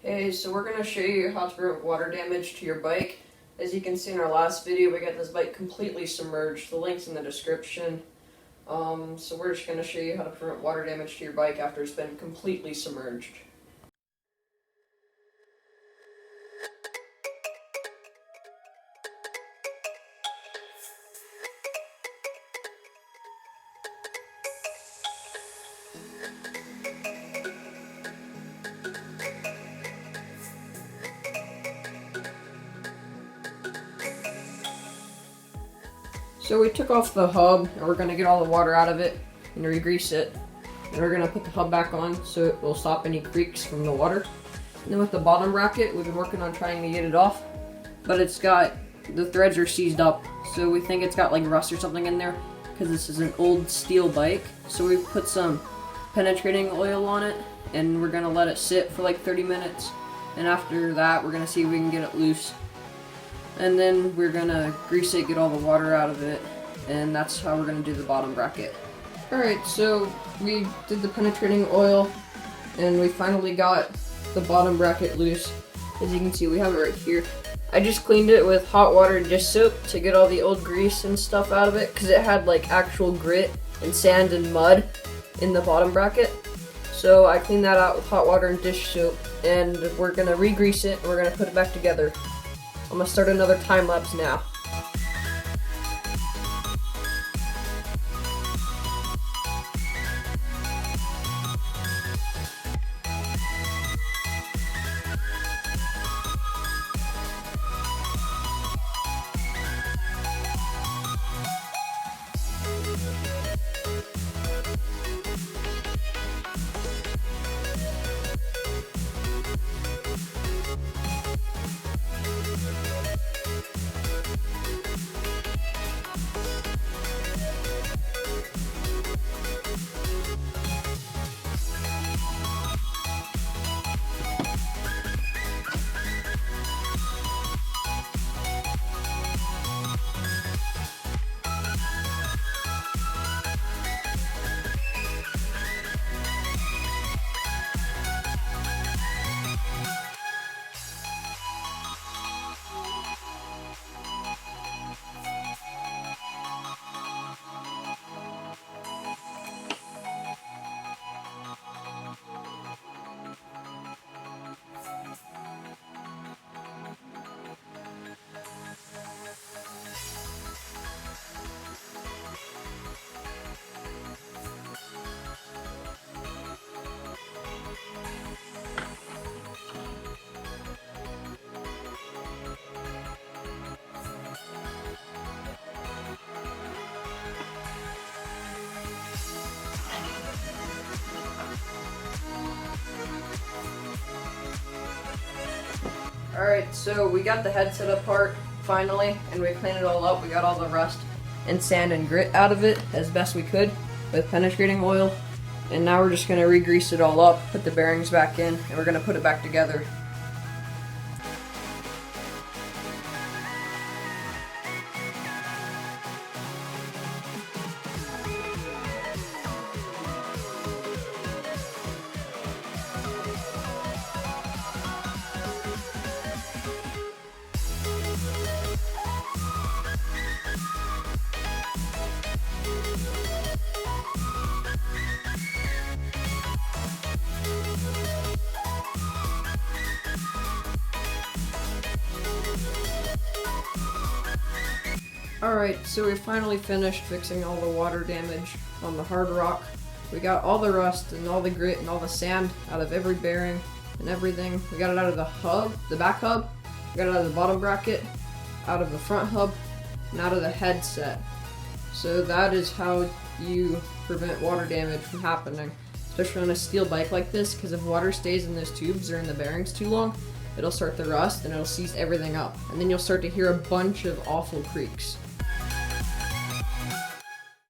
Hey, so we're going to show you how to prevent water damage to your bike. As you can see in our last video, we got this bike completely submerged. The link's in the description. So we're just going to show you how to prevent water damage to your bike after it's been completely submerged. So we took off the hub, and we're going to get all the water out of it and re-grease it. And we're going to put the hub back on so it will stop any creaks from the water. And then with the bottom bracket, we've been working on trying to get it off, but the threads are seized up, so we think it's got like rust or something in there, because this is an old steel bike. So we put some penetrating oil on it, and we're going to let it sit for like 30 minutes. And after that, we're going to see if we can get it loose. And then we're gonna grease it, get all the water out of it, and that's how we're gonna do the bottom bracket. Alright, so we did the penetrating oil, and we finally got the bottom bracket loose. As you can see, we have it right here. I just cleaned it with hot water and dish soap to get all the old grease and stuff out of it, because it had like actual grit and sand and mud in the bottom bracket. So I cleaned that out with hot water and dish soap, and we're gonna re-grease it, and we're gonna put it back together. I'm gonna start another time lapse now. Alright, so we got the headset apart finally, and we cleaned it all up. We got all the rust and sand and grit out of it as best we could with penetrating oil. And now we're just going to re-grease it all up, put the bearings back in, and we're going to put it back together. Alright, so we finally finished fixing all the water damage on the hard rock. We got all the rust and all the grit and all the sand out of every bearing and everything. We got it out of the hub, the back hub. We got it out of the bottom bracket, out of the front hub, and out of the headset. So that is how you prevent water damage from happening, especially on a steel bike like this, because if water stays in those tubes or in the bearings too long, it'll start to rust and it'll seize everything up. And then you'll start to hear a bunch of awful creaks.